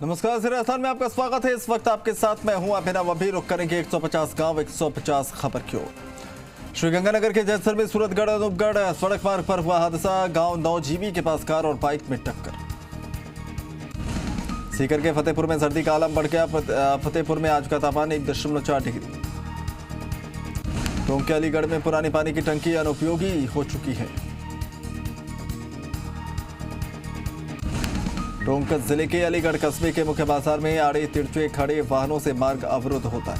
नमस्कार, राजस्थान में आपका स्वागत है। इस वक्त आपके साथ मैं हूं अभिनव। अभी रुक करेंगे 150 गांव 150 खबर की ओर। श्रीगंगानगर के जैसलमेर सूरतगढ़ अनूपगढ़ सड़क मार्ग पर हुआ हादसा। गांव नौजीवी के पास कार और बाइक में टक्कर। सीकर के फतेहपुर में सर्दी का आलम बढ़ गया। फतेहपुर में आज का तापमान 1.4 डिग्री। टोंक के अलीगढ़ में पुरानी पानी की टंकी अनुपयोगी हो चुकी है। टोंक जिले के अलीगढ़ कस्बे के मुख्य बाजार में आड़े तिरछे खड़े वाहनों से मार्ग अवरुद्ध होता है।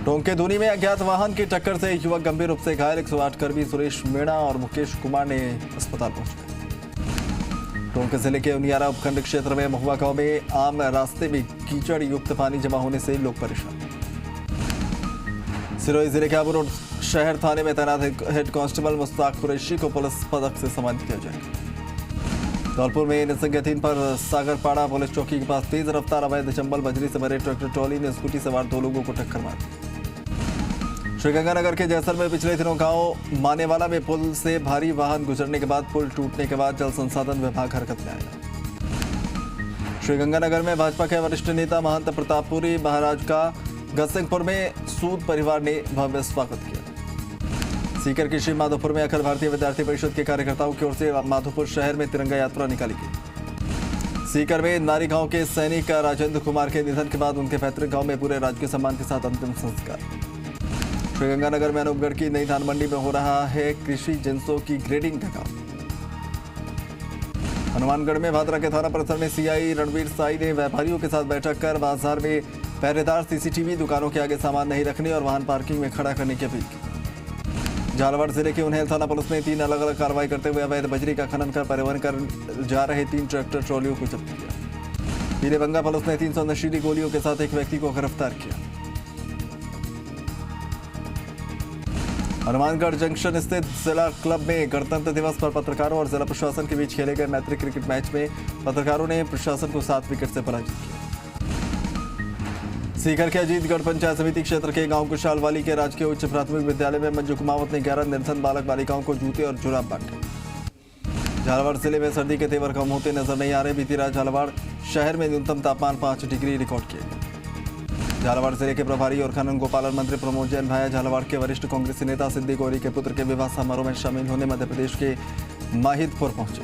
टोंक के दूनी में अज्ञात वाहन की टक्कर से युवक गंभीर रूप से घायल। 108 कर्मी सुरेश मीणा और मुकेश कुमार ने अस्पताल पहुंचे। टोंक जिले के उनियारा उपखंड क्षेत्र में महुआ गांव में आम रास्ते में कीचड़ युक्त पानी जमा होने से लोग परेशान। सिरोही जिले के आबू रोड शहर थाने में तैनात हेड कांस्टेबल मुश्ताक कुरैशी को पुलिस पदक से सम्मानित किया जाएगा। धौलपुर में निसंज्ञाधीन पर सागरपाड़ा पुलिस चौकी के पास तेज रफ्तार अवैध चंबल बजरी से भरे ट्रैक्टर ट्रॉली ने स्कूटी सवार 2 लोगों को टक्कर मार दी। श्रीगंगानगर के जैसलमेर में पिछले दिनों गांव मानेवाला में पुल से भारी वाहन गुजरने के बाद पुल टूटने के बाद जल संसाधन विभाग हरकत में आया। श्रीगंगानगर में भाजपा के वरिष्ठ नेता महंत प्रतापपुरी महाराज का गसिंगपुर में सूद परिवार ने भव्य स्वागत किया। सीकर के श्री माधोपुर में अखिल भारतीय विद्यार्थी परिषद के कार्यकर्ताओं की ओर से माधोपुर शहर में तिरंगा यात्रा निकाली गई। सीकर में नारी गांव के सैनिक राजेंद्र कुमार के निधन के बाद उनके पैतृक गांव में पूरे राजकीय सम्मान के साथ अंतिम संस्कार। श्रीगंगानगर में अनूपगढ़ की नई धान मंडी में हो रहा है कृषि जिंसों की ग्रेडिंग का काम। हनुमानगढ़ में भादरा के थाना परिसर में सीआई रणवीर साई ने व्यापारियों के साथ बैठक कर बाजार में पहरेदार सीसीटीवी दुकानों के आगे सामान नहीं रखने और वाहन पार्किंग में खड़ा करने की अपील की। झालावाड़ जिले के उन्हेल थाना पुलिस ने 3 अलग-अलग कार्रवाई करते हुए अवैध बजरी का खनन कर परिवहन कर जा रहे 3 ट्रैक्टर ट्रॉलियों को जब्त किया। पीलेबंगा पुलिस ने 300 नशीली गोलियों के साथ एक व्यक्ति को गिरफ्तार किया। हनुमानगढ़ जंक्शन स्थित जिला क्लब में गणतंत्र दिवस पर पत्रकारों और जिला प्रशासन के बीच खेले गए मैत्री क्रिकेट मैच में पत्रकारों ने प्रशासन को 7 विकेट से पराजित किया। सीकर के अजीतगढ़ पंचायत समिति क्षेत्र के गांव कुशालवाली के राजकीय उच्च प्राथमिक विद्यालय में मंजू कुमावत ने 11 निर्धन बालक बालिकाओं को जूते और जुराब बांटे। झालावाड़ जिले में सर्दी के तेवर कम होते नजर नहीं आ रहे। बीती रात झालावाड़ शहर में न्यूनतम तापमान 5 डिग्री रिकॉर्ड किए गए। झालावाड़ जिले के प्रभारी और खनन गोपालन मंत्री प्रमोद जैन भाया झालावाड़ के वरिष्ठ कांग्रेसी नेता सिद्दी गौरी के पुत्र के विवाह समारोह में शामिल होने मध्य प्रदेश के माहिदपुर पहुंचे।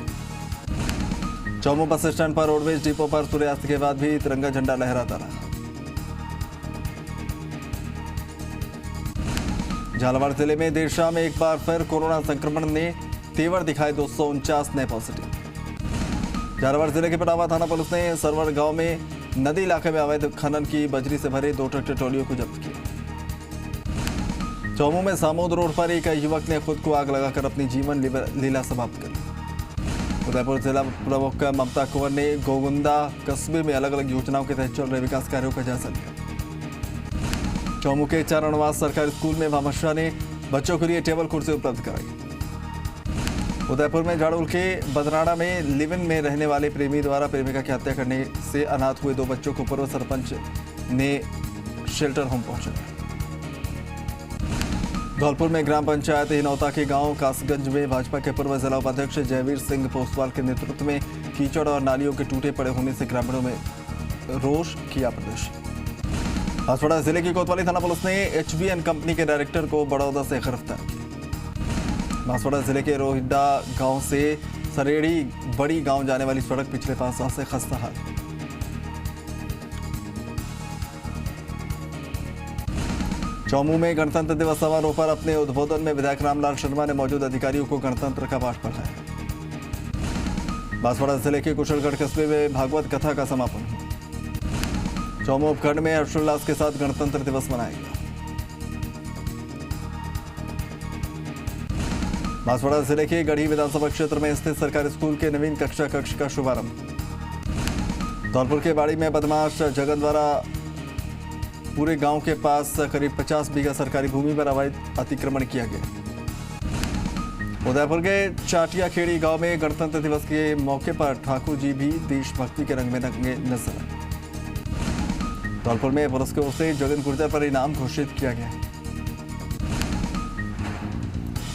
चौमू बस स्टैंड पर रोडवेज डिपो पर सूर्यास्त के बाद भी तिरंगा झंडा लहराता रहा। झालावाड़ जिले में देर शाम एक बार फिर कोरोना संक्रमण ने तेवर दिखाए। 249 नए पॉजिटिव। झालावाड़ जिले के पटावा थाना पुलिस ने सरवर गांव में नदी इलाके में अवैध खनन की बजरी से भरे 2 ट्रैक्टर ट्रॉलियों को जब्त किया। चौमू में सामोद रोड पर एक युवक ने खुद को आग लगाकर अपनी जीवन लीला समाप्त कर ली। उदयपुर जिला प्रमुख ममता कुंवर ने गोगुंदा कस्बे में अलग अलग योजनाओं के तहत चल रहे विकास कार्यों का जायजा लिया। चौमू के चारणवास सरकारी स्कूल में भामाशाह ने बच्चों के लिए टेबल कुर्सी उपलब्ध कराई। उदयपुर में झाड़ुल के बदराड़ा में लिव इन में रहने वाले प्रेमी द्वारा प्रेमिका की हत्या करने से अनाथ हुए 2 बच्चों को पूर्व सरपंच ने शेल्टर होम पहुंचाया। धौलपुर में ग्राम पंचायत हिनौता के गांव कासगंज में भाजपा के पूर्व जिला उपाध्यक्ष जयवीर सिंह पोस्टवाल के नेतृत्व में कीचड़ और नालियों के टूटे पड़े होने से ग्रामीणों में रोष किया प्रदर्शन। बांसवाड़ा जिले की कोतवाली थाना पुलिस ने HBN कंपनी के डायरेक्टर को बड़ौदा से गिरफ्तार किया। बांसवाड़ा जिले के रोहिड्डा गांव से सरेड़ी बड़ी गांव जाने वाली सड़क पिछले 5 साल से खस्ता हाल है। चौमू में गणतंत्र दिवस समारोह पर अपने उद्बोधन में विधायक रामलाल शर्मा ने मौजूद अधिकारियों को गणतंत्र का पाठ पढ़ाया। बांसवाड़ा जिले के कुशलगढ़ कस्बे में भागवत कथा का समापन हुआ। चौमू उपखंड में हर्षोल्लास के साथ गणतंत्र दिवस मनाया गया। बांसवाड़ा जिले के गढ़ी विधानसभा क्षेत्र में स्थित सरकारी स्कूल के नवीन कक्षा कक्ष का शुभारंभ। धौलपुर के बाड़ी में बदमाश जगन द्वारा पूरे गांव के पास करीब 50 बीघा सरकारी भूमि पर अवैध अतिक्रमण किया गया। उदयपुर के चाटिया खेड़ी गांव में गणतंत्र दिवस के मौके पर ठाकुर जी भी देशभक्ति के रंग में रंगे नजर आए। धौलपुर में पुलिस की ओर से जगन गुर्जर पर इनाम घोषित किया गया।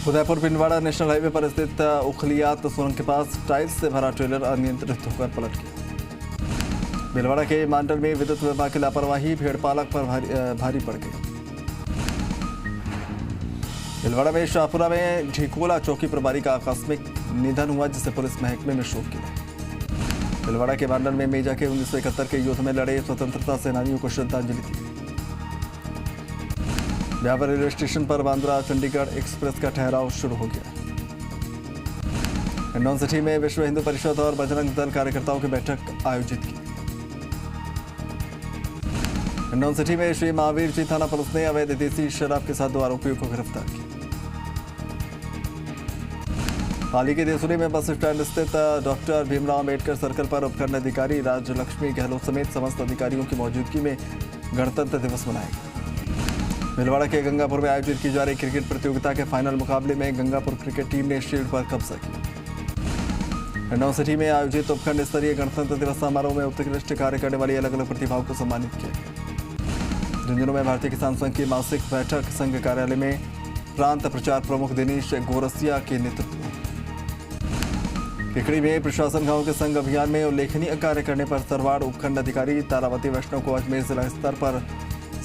उदयपुर पिंडवाड़ा नेशनल हाईवे पर स्थित उखलियात सुरंग के पास टाइल्स से भरा ट्रेलर अनियंत्रित होकर पलट गया। भिलवाड़ा के मांडल में विद्युत विभाग की लापरवाही भेड़पालक पर भारी पड़ गई। भिलवाड़ा में शाहपुरा में ढिकोला चौकी प्रभारी का आकस्मिक निधन हुआ, जिससे पुलिस महकमे में शोक की लहर। भिलवाड़ा के मांडल में मेजा के 1971 के युद्ध में लड़े स्वतंत्रता सेनानियों को श्रद्धांजलि दी। ब्यावर रेलवे स्टेशन पर बांद्रा चंडीगढ़ एक्सप्रेस का ठहराव शुरू हो गया। हिंडौन सिटी में विश्व हिंदू परिषद और बजरंग दल कार्यकर्ताओं की बैठक आयोजित की। हिंडौन सिटी में श्री महावीर जी थाना पुलिस ने अवैध देसी शराब के साथ 2 आरोपियों को गिरफ्तार किया। पाली के देसुरी में बस स्टैंड स्थित डॉक्टर भीमराव अम्बेडकर सर्कल पर उपखंड अधिकारी राजलक्ष्मी गहलोत समेत समस्त अधिकारियों की मौजूदगी में गणतंत्र दिवस मनाया गया। भिलवाड़ा के गंगापुर में आयोजित की जा रही क्रिकेट प्रतियोगिता के फाइनल मुकाबले में गंगापुर क्रिकेट टीम ने शील्ड पर कब्जा किया। हिंडौन सिटी में आयोजित उपखंड स्तरीय गणतंत्र दिवस समारोह में उत्कृष्ट कार्य करने वाली अलग अलग प्रतिभाओं को सम्मानित किया गया। झुंझुनू में भारतीय किसान संघ की मासिक बैठक संघ कार्यालय में प्रांत प्रचार प्रमुख दिनेश गोरसिया के नेतृत्व में। किकड़ी में प्रशासन गांव के संघ अभियान में उल्लेखनीय कार्य करने पर सरवाड़ उपखंड अधिकारी तारावती वैष्णव को अजमेर जिला स्तर पर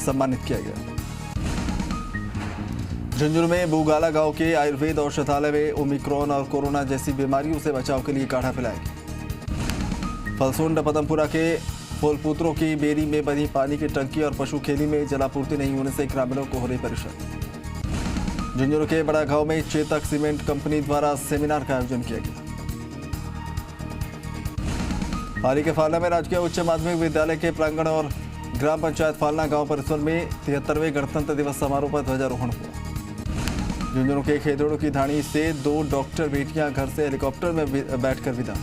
सम्मानित किया गया। झुंझुनू में बुगाला गांव के आयुर्वेद औषधालय में ओमिक्रॉन और कोरोना जैसी बीमारियों से बचाव के लिए काढ़ा पिलाया गया। फलसुंड पदमपुरा के फूलपुत्रों की बेरी में बनी पानी की टंकी और पशु खेली में जलापूर्ति नहीं होने से ग्रामीणों को हो रही परेशानी। झुंझुनू के बड़ा गांव में चेतक सीमेंट कंपनी द्वारा सेमिनार का आयोजन किया गया। पाली के फालना में राजकीय उच्च माध्यमिक विद्यालय के प्रांगण और ग्राम पंचायत फालना गांव परिसर में 73वें गणतंत्र दिवस समारोह पर ध्वजारोहण हुआ। झुंझुनू के खेदड़ों की धाणी से 2 डॉक्टर बेटियां घर से हेलीकॉप्टर में बैठकर विदा।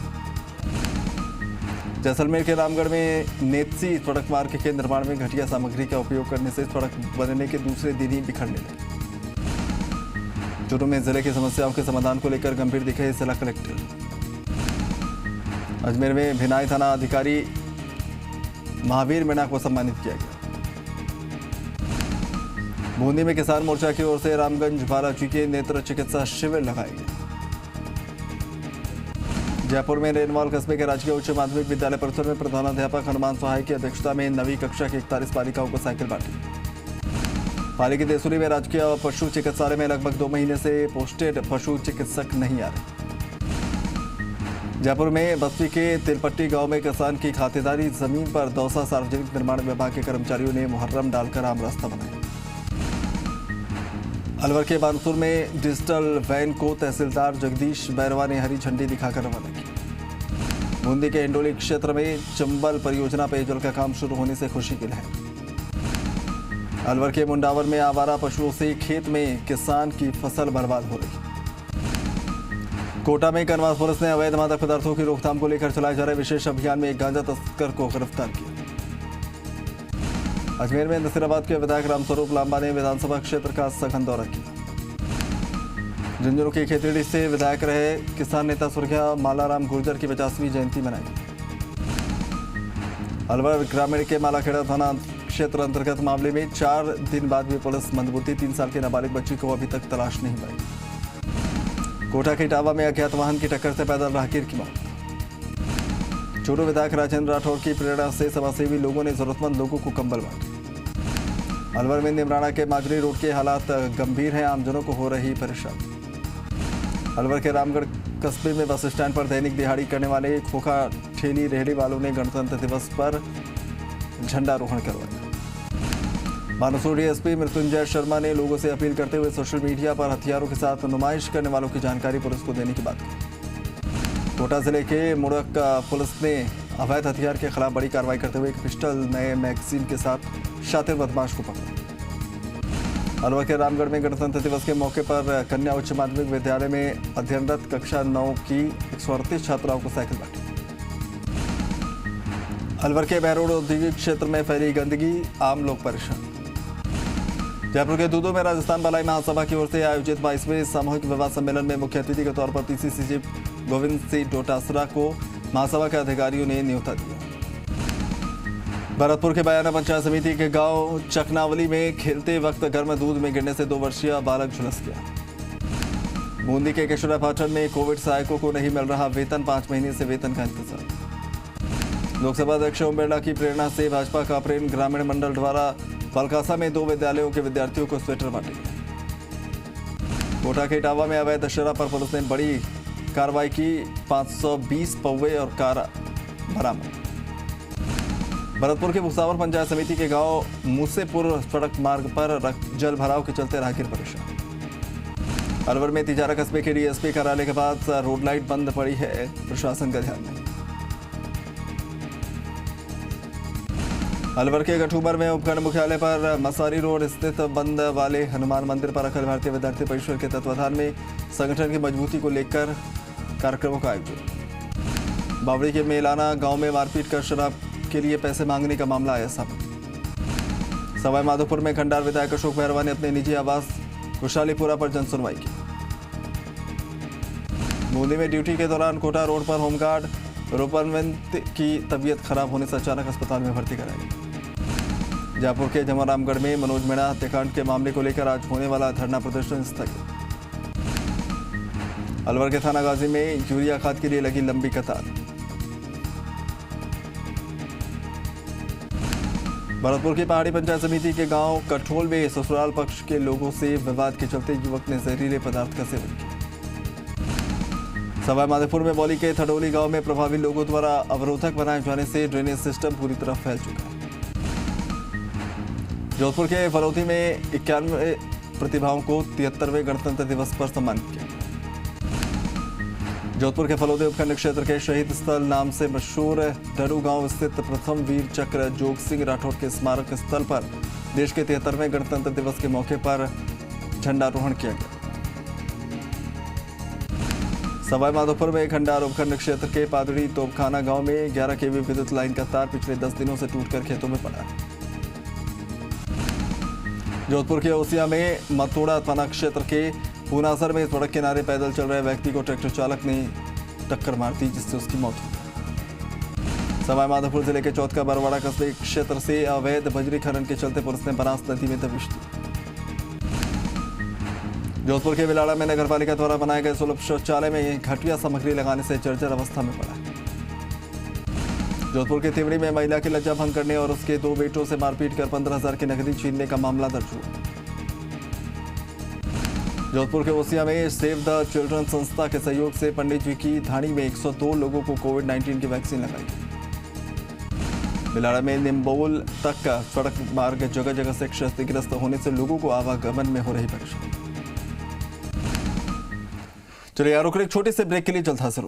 जैसलमेर के रामगढ़ में नेत्सी सड़क मार्ग के निर्माण में घटिया सामग्री का उपयोग करने से सड़क बनने के दूसरे दिन ही बिखरने लगी। चूरू में जिले की समस्याओं के समाधान को लेकर गंभीर दिखे जिला कलेक्टर। अजमेर में भिनाई थाना अधिकारी महावीर मीणा को सम्मानित किया गया। बूंदी में किसान मोर्चा की ओर से रामगंज बालाजी के नेत्र चिकित्सा शिविर लगाए गए। जयपुर में रेनवाल कस्बे के राजकीय उच्च माध्यमिक विद्यालय परिसर में प्रधानाध्यापक हनुमान सहाय की अध्यक्षता में 9वीं कक्षा की 41 बालिकाओं को साइकिल बांटी। पाली के देसुरी में राजकीय पशु चिकित्सालय में लगभग 2 महीने से पोस्टेड पशु चिकित्सक नहीं आ रहे। जयपुर में बस्ती के तिलपट्टी गांव में किसान की खातेदारी जमीन पर दौसा सार्वजनिक निर्माण विभाग के कर्मचारियों ने मुहर्रम डालकर आम रास्ता बनाया। अलवर के बानसूर में डिजिटल वैन को तहसीलदार जगदीश बैरवा ने हरी झंडी दिखाकर रवाना किया। बूंदी के इंडोली क्षेत्र में चंबल परियोजना पेयजल का काम शुरू होने से खुशी की लहर। अलवर के मुंडावर में आवारा पशुओं से खेत में किसान की फसल बर्बाद हो रही। कोटा में कनवास पुलिस ने अवैध मादक पदार्थों की रोकथाम को लेकर चलाए जा रहे विशेष अभियान में एक गांजा तस्कर को गिरफ्तार किया। अजमेर में नसीराबाद के विधायक रामस्वरूप लांबा ने विधानसभा क्षेत्र का सघन दौरा किया। झुंझुनू की खेतड़ी से विधायक रहे किसान नेता स्वर्गीय मालाराम गुर्जर की 50वीं जयंती मनाई। अलवर ग्रामीण के मालाखेड़ा थाना क्षेत्र अंतर्गत मामले में 4 दिन बाद भी पुलिस मंदबुद्धि 3 साल की नाबालिग बच्ची को अभी तक तलाश नहीं पाई। कोटा के इटावा में अज्ञात वाहन की टक्कर से पैदल राहगीर की मौत। चूरू विधायक राजेंद्र राठौड़ की प्रेरणा से समाजसेवी लोगों ने जरूरतमंद लोगों को कंबल बांटे। अलवर में निमराना के माजरी रोड के हालात गंभीर हैं, आमजनों को हो रही परेशानी। अलवर के रामगढ़ कस्बे में बस स्टैंड पर दैनिक दिहाड़ी करने वाले खोखा ठेली रेहड़ी वालों ने गणतंत्र दिवस पर झंडारोहण करवाया। बानसूर डीएसपी मृत्युंजय शर्मा ने लोगों से अपील करते हुए सोशल मीडिया पर हथियारों के साथ नुमाइश करने वालों की जानकारी पुलिस को देने की बात की। कोटा जिले के मुड़क पुलिस ने अवैध हथियार के खिलाफ बड़ी कार्रवाई करते हुए एक पिस्टल नए मैगजीन के साथ शातिर बदमाश को पकड़ा। अलवर के रामगढ़ में गणतंत्र दिवस के मौके पर कन्या उच्च माध्यमिक विद्यालय में अध्ययनरत कक्षा 9 की 138 छात्राओं को साइकिल बांटी। अलवर के बहरोड औद्योगिक क्षेत्र में फैली गंदगी, आम लोग परेशान। जयपुर के दूदू में राजस्थान भलाई महासभा की ओर से आयोजित 22वें सामूहिक विवाह सम्मेलन में मुख्य अतिथि के तौर पर पीसीसी चीफ गोविंद सिंह डोटासरा को महासभा के अधिकारियों ने न्योता दिया। भरतपुर के बयाना पंचायत समिति के गांव चकनावली में खेलते वक्त गर्म दूध में गिरने से 2 वर्षीय बालक झुलस गया। बूंदी के केशोरा पाटन में कोविड सहायकों को नहीं मिल रहा वेतन, 5 महीने से वेतन का इंतजार। लोकसभा अध्यक्ष ओम बिरला की प्रेरणा से भाजपा का प्रेम ग्रामीण मंडल द्वारा पलकासा में 2 विद्यालयों के विद्यार्थियों को स्वेटर बांटे। कोटा के इटावा में अवैध शराब पर पुलिस ने बड़ी कार्रवाई की, 520 पौवे और कार बरामद। भरतपुर के भुसावर पंचायत समिति के गांव मूसेपुर सड़क मार्ग पर जल भराव के चलते राहगीर परेशान। अलवर में तिजारा कस्बे के डीएसपी कार्यालय के पास रोड लाइट बंद पड़ी है, प्रशासन का ध्यान नहीं। अलवर के गठूबर में उपखंड मुख्यालय पर मसारी रोड स्थित बंद वाले हनुमान मंदिर पर अखिल भारतीय विद्यार्थी परिषद के तत्वाधान में संगठन की मजबूती को लेकर कार्यक्रमों का आयोजन। बावड़ी के मेलाना गांव में मारपीट कर शराब के लिए पैसे मांगने का मामला आया सामने। सवाई माधोपुर में खंडार विधायक अशोक बहरवा ने अपने निजी आवास खुशहालीपुरा पर जन सुनवाई की। बूंदी में ड्यूटी के दौरान कोटा रोड पर होमगार्ड रूपनवंत की तबीयत खराब होने से अचानक अस्पताल में भर्ती कराई। जयपुर के जमारामगढ़ में मनोज मीणा हत्याकांड के मामले को लेकर आज होने वाला धरना प्रदर्शन स्थगित। अलवर के थाना गाजी में यूरिया खाद के लिए लगी लंबी कतार। भरतपुर की पहाड़ी पंचायत समिति के गांव कठोल में ससुराल पक्ष के लोगों से विवाद के चलते युवक ने जहरीले पदार्थ का सेवन किया। सवाई माधोपुर में बौली के थडोली गांव में प्रभावी लोगों द्वारा अवरोधक बनाए जाने से ड्रेनेज सिस्टम पूरी तरह फैल चुका है। जोधपुर के फलौदी में 91 प्रतिभाओं को 73वें गणतंत्र दिवस पर सम्मानित किया। जोधपुर के फलौदी उपखंड क्षेत्र के शहीद स्थल नाम से मशहूर डरू गांव स्थित प्रथम वीर चक्र जोग सिंह राठौर के स्मारक स्थल पर देश के 73वें गणतंत्र दिवस के मौके पर झंडारोहण किया गया। सवाई माधोपुर में खंडार उपखंड क्षेत्र के पादड़ी तोपखाना गांव में 11 केवी विद्युत लाइन का तार पिछले 10 दिनों से टूटकर खेतों में पड़ा है। जोधपुर के ओसिया में मतोड़ा थाना क्षेत्र के पूनासर में सड़क किनारे पैदल चल रहे व्यक्ति को ट्रैक्टर चालक ने टक्कर मार दी, जिससे उसकी मौत हो गई। सवाई माधोपुर जिले के चौथ का बरवाड़ा कस्बे क्षेत्र से अवैध बजरी खनन के चलते पुलिस ने बनास नदी में दबिश दी। जोधपुर के विलाड़ा में नगरपालिका द्वारा बनाए गए सुलभ शौचालय में घटिया सामग्री लगाने से जर्जर अवस्था में पड़ा है। जोधपुर के तिवड़ी में महिला की लज्जा भंग करने और उसके 2 बेटों से मारपीट कर 15,000 की नकदी छीनने का मामला दर्ज हुआ। जोधपुर के ओसिया में सेव द चिल्ड्रन संस्था के सहयोग से पंडित जी की धाणी में 102 लोगों को कोविड-19 की वैक्सीन लगाई गई। बिलाड़ा में निम्बोल तक का सड़क मार्ग जगह जगह से क्षतिग्रस्त होने से लोगों को आवागमन में हो रही परेशानी। चलिए यार, रुक एक छोटे से ब्रेक के लिए जल्द हाजिर